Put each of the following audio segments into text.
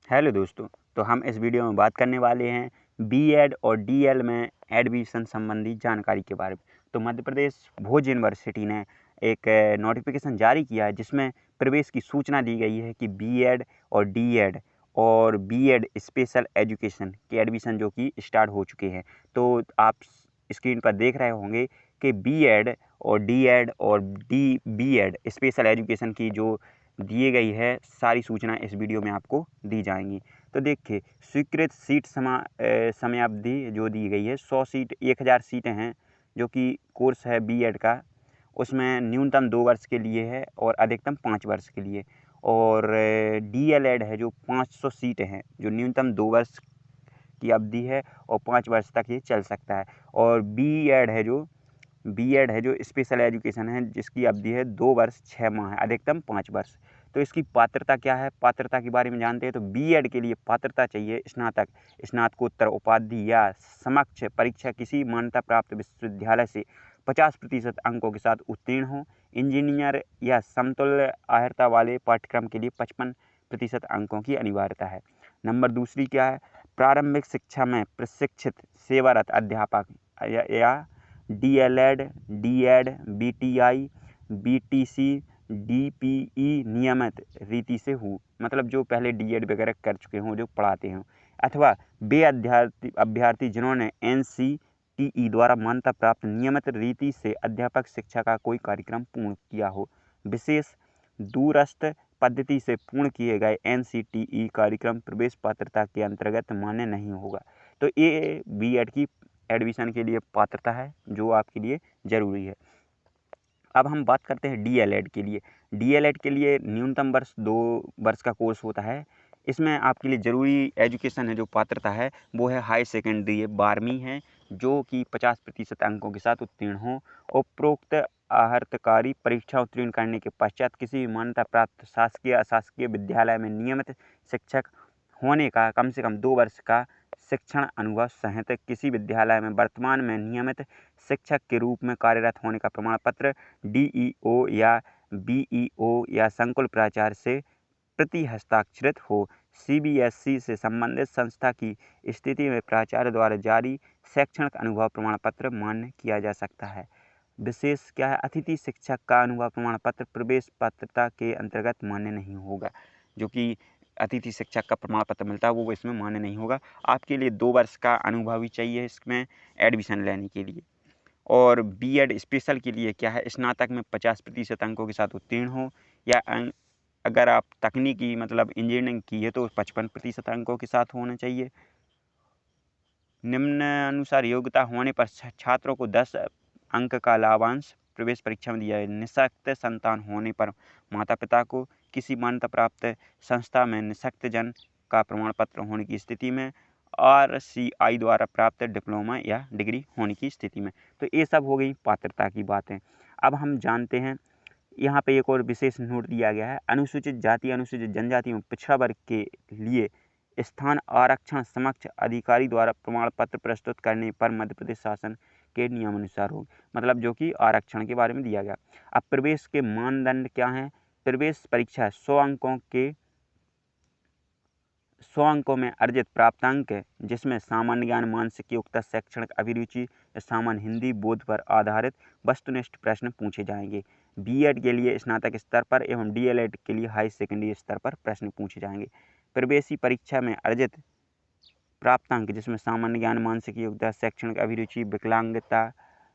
Hello दोस्तों, तो हम इस वीडियो में बात करने वाले हैं बीएड और डीएल में एडमिशन संबंधी जानकारी के बारे में। तो मध्य प्रदेश भोज यूनिवर्सिटी ने एक नोटिफिकेशन जारी किया है जिसमें प्रवेश की सूचना दी गई है कि बीएड और बीएड स्पेशल एजुकेशन के एडमिशन जो कि स्टार्ट हो चुके हैं। तो आप स्क्रीन पर देख रहे होंगे कि बीएड और बीएड स्पेशल एजुकेशन की जो दिए गई है सारी सूचना इस वीडियो में आपको दी जाएंगी। तो देखिए, स्वीकृत सीट समयावधि जो दी गई है 100 सीट 1000 सीटें हैं जो कि कोर्स है बीएड का। उसमें न्यूनतम 2 वर्ष के लिए है और अधिकतम 5 वर्ष के लिए। और डीएलएड है जो 500 सीटें हैं जो न्यूनतम 2 वर्ष की अवधि है और 5 वर्ष तक ये चल सकता है। और बीएड है जो स्पेशल एजुकेशन है जिसकी अवधि है 2 वर्ष 6 माह है, अधिकतम 5 वर्ष। तो इसकी पात्रता क्या है, पात्रता के बारे में जानते हैं। तो बीएड के लिए पात्रता चाहिए स्नातकोत्तर उपाधि या समकक्ष परीक्षा किसी मान्यता प्राप्त विश्वविद्यालय से 50% अंकों के साथ उत्तीर्ण हो। इंजीनियर या समतुल्य अर्हता वाले पाठ्यक्रम के लिए 55% अंकों की अनिवार्यता है। नंबर दूसरी क्या है, प्रारंभिक शिक्षा में प्रशिक्षित सेवारत अध्यापक या DElEd, DEd, BTI, BTC, DPE नियमित रीति से हो, मतलब जो पहले डीएड वगैरह कर चुके हों, जो पढ़ाते हों, अथवा वे अभ्यर्थी जिन्होंने एनसीटीई द्वारा मान्यता प्राप्त नियमित रीति से अध्यापक शिक्षा का कोई कार्यक्रम पूर्ण किया हो। विशेष दूरस्थ पद्धति से पूर्ण किए गए एनसीटीई कार्यक्रम प्रवेश पात्रता के अंतर्गत मान्य नहीं होगा। तो ये बीएड की एडमिशन के लिए पात्रता है जो आपके लिए ज़रूरी है। अब हम बात करते हैं डीएलएड के लिए। डीएलएड के लिए न्यूनतम वर्ष 2 वर्ष का कोर्स होता है। इसमें आपके लिए ज़रूरी एजुकेशन है जो पात्रता है वो है हाई सेकेंडरी 12वीं है जो कि 50% अंकों के साथ उत्तीर्ण हो। उपरोक्त आहर्तकारी परीक्षा उत्तीर्ण करने के पश्चात किसी भी मान्यता प्राप्त शासकीय अशासकीय विद्यालय में नियमित शिक्षक होने का कम से कम 2 वर्ष का शिक्षण अनुभव सहित किसी विद्यालय में वर्तमान में नियमित शिक्षक के रूप में कार्यरत होने का प्रमाण पत्र डीईओ या बीईओ या संकुल प्राचार्य से प्रति हस्ताक्षरित हो। सीबीएसई से संबंधित संस्था की स्थिति में प्राचार्य द्वारा जारी शैक्षणिक अनुभव प्रमाण पत्र मान्य किया जा सकता है। विशेष क्या है, अतिथि शिक्षक का अनुभव प्रमाण पत्र प्रवेश पात्रता के अंतर्गत मान्य नहीं होगा। जो कि अतिथि शिक्षक का प्रमाण पत्र मिलता है वो इसमें मान्य नहीं होगा। आपके लिए 2 वर्ष का अनुभव ही चाहिए इसमें एडमिशन लेने के लिए। और बीएड स्पेशल के लिए क्या है, स्नातक में 50% अंकों के साथ उत्तीर्ण हो या अगर आप तकनीकी मतलब इंजीनियरिंग की है तो 55% अंकों के साथ होना चाहिए। निम्न अनुसार योग्यता होने पर छात्रों को 10 अंक का लाभांश प्रवेश परीक्षा में दिया है। निःशक्त संतान होने पर माता पिता को किसी मान्यता प्राप्त संस्था में निःशक्त जन का प्रमाण पत्र होने की स्थिति में आरसीआई द्वारा प्राप्त डिप्लोमा या डिग्री होने की स्थिति में। तो ये सब हो गई पात्रता की बातें। अब हम जानते हैं, यहाँ पे एक और विशेष नोट दिया गया है, अनुसूचित जाति अनुसूचित जनजाति एवं पिछड़ा वर्ग के लिए स्थान आरक्षण समक्ष अधिकारी द्वारा प्रमाण पत्र प्रस्तुत करने पर मध्य प्रदेश शासन के नियमानुसार हो, मतलब जो कि आरक्षण के बारे में दिया गया। अब प्रवेश के मानदंड क्या हैं, प्रवेश परीक्षा 100 अंकों में अर्जित प्राप्तांक जिसमें सामान्य ज्ञान मानसिक योग्यता शैक्षणिक अभिरुचि सामान्य हिंदी बोध पर आधारित वस्तुनिष्ठ प्रश्न पूछे जाएंगे। बीएड के लिए स्नातक स्तर पर एवं डीएलएड के लिए हाई सेकेंडरी स्तर पर प्रश्न पूछे जाएंगे। प्रवेशी परीक्षा में अर्जित प्राप्तांक जिसमें सामान्य ज्ञान मानसिक योग्यता शैक्षणिक अभिरुचि विकलांगता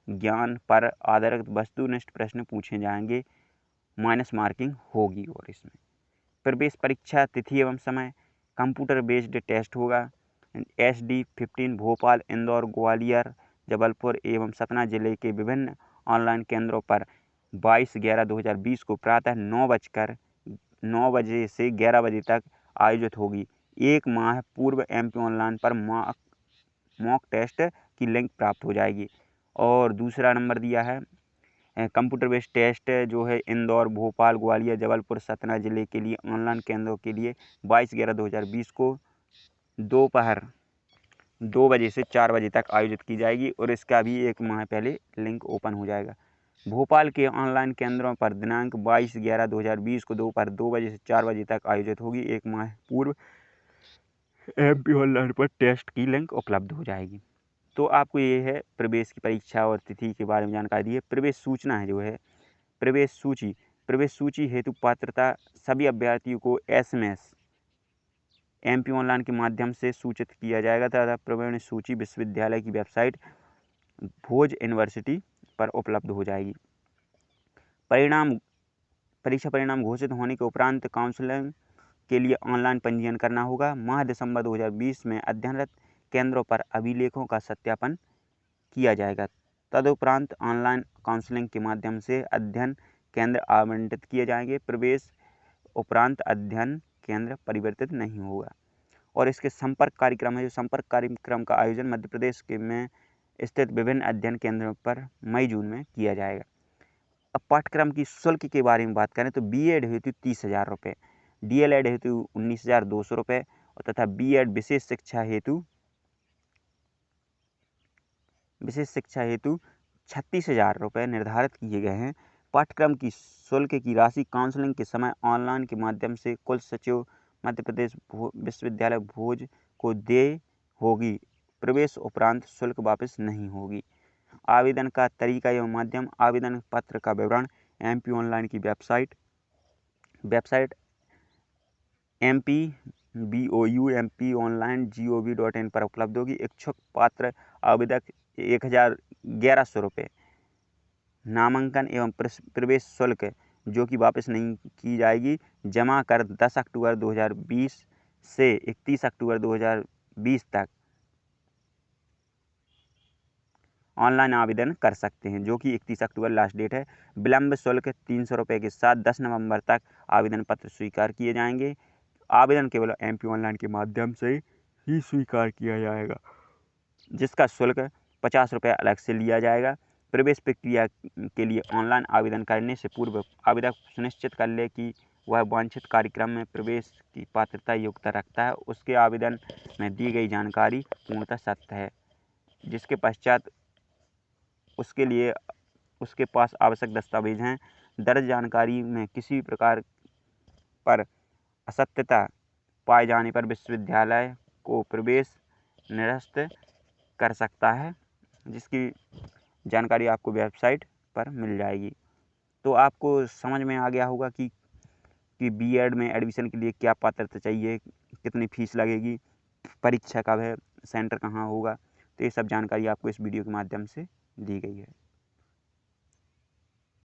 ज्ञान पर आधारित वस्तुनिष्ठ प्रश्न पूछे जाएंगे, माइनस मार्किंग होगी। और इसमें प्रवेश परीक्षा तिथि एवं समय कंप्यूटर बेस्ड टेस्ट होगा। SD15 भोपाल, इंदौर, ग्वालियर, जबलपुर एवं सतना जिले के विभिन्न ऑनलाइन केंद्रों पर 22/11/2020 को प्रातः 9 बजे से 11 बजे तक आयोजित होगी। 1 माह पूर्व MP ऑनलाइन पर मॉक टेस्ट की लिंक प्राप्त हो जाएगी। और दूसरा नंबर दिया है कंप्यूटर बेस्ड टेस्ट जो है इंदौर, भोपाल, ग्वालियर, जबलपुर, सतना जिले के लिए ऑनलाइन केंद्रों के लिए 22/11/2020 को दोपहर 2 बजे से 4 बजे तक आयोजित की जाएगी और इसका भी 1 माह पहले लिंक ओपन हो जाएगा। भोपाल के ऑनलाइन केंद्रों पर दिनांक 22/11/2020 को दोपहर 2 बजे से 4 बजे तक आयोजित होगी। 1 माह पूर्व MP ऑनलाइन पर टेस्ट की लिंक उपलब्ध हो जाएगी। तो आपको ये है प्रवेश की परीक्षा और तिथि के बारे में जानकारी दी है। प्रवेश सूचना है जो है प्रवेश सूची हेतु पात्रता सभी अभ्यर्थियों को SMS MP ऑनलाइन के माध्यम से सूचित किया जाएगा तथा प्रवेश सूची विश्वविद्यालय की वेबसाइट भोज यूनिवर्सिटी पर उपलब्ध हो जाएगी। परीक्षा परिणाम घोषित होने के उपरांत काउंसलिंग के लिए ऑनलाइन पंजीयन करना होगा। माह दिसंबर 2020 में अध्ययनरत केंद्रों पर अभिलेखों का सत्यापन किया जाएगा। तदुपरांत ऑनलाइन काउंसलिंग के माध्यम से अध्ययन केंद्र आवंटित किए जाएंगे। प्रवेश उपरांत अध्ययन केंद्र परिवर्तित नहीं होगा। और इसके संपर्क कार्यक्रम है, जो संपर्क कार्यक्रम का आयोजन मध्य प्रदेश के में स्थित विभिन्न अध्ययन केंद्रों पर मई जून में किया जाएगा। अब पाठ्यक्रम की शुल्क के बारे में बात करें तो BEd हेतु 30,000 रुपये, DLED हेतु 19,200 रुपये और तथा BEd विशेष शिक्षा हेतु 36,000 रुपये निर्धारित किए गए हैं। पाठ्यक्रम की शुल्क की राशि काउंसलिंग के समय ऑनलाइन के माध्यम से कुल सचिव मध्य प्रदेश विश्वविद्यालय भोज को देय होगी। प्रवेश उपरांत शुल्क वापस नहीं होगी। आवेदन का तरीका एवं माध्यम। आवेदन पत्र का विवरण MP ऑनलाइन की वेबसाइट mpboumponline.gov.in पर उपलब्ध होगी। इच्छुक पात्र आवेदक 1,1100 रुपये नामांकन एवं प्रवेश शुल्क जो कि वापस नहीं की जाएगी जमा कर 10 अक्टूबर 2020 से 31 अक्टूबर 2020 तक ऑनलाइन आवेदन कर सकते हैं, जो कि 31 अक्टूबर लास्ट डेट है। विलंब शुल्क 300 रुपये के साथ 10 नवंबर तक आवेदन पत्र स्वीकार किए जाएंगे। आवेदन केवल MP ऑनलाइन के माध्यम से ही स्वीकार किया जाएगा, जिसका शुल्क 50 रुपये अलग से लिया जाएगा। प्रवेश प्रक्रिया के लिए ऑनलाइन आवेदन करने से पूर्व आवेदक सुनिश्चित कर ले कि वह वांछित कार्यक्रम में प्रवेश की पात्रता योग्यता रखता है। उसके आवेदन में दी गई जानकारी पूर्णतः सत्य है, जिसके पश्चात उसके लिए उसके पास आवश्यक दस्तावेज हैं। दर्ज जानकारी में किसी प्रकार पर असत्यता पाए जाने पर विश्वविद्यालय को प्रवेश निरस्त कर सकता है, जिसकी जानकारी आपको वेबसाइट पर मिल जाएगी। तो आपको समझ में आ गया होगा कि BEd में एडमिशन के लिए क्या पात्रता चाहिए, कितनी फीस लगेगी, परीक्षा कब है, सेंटर कहाँ होगा। तो ये सब जानकारी आपको इस वीडियो के माध्यम से दी गई है।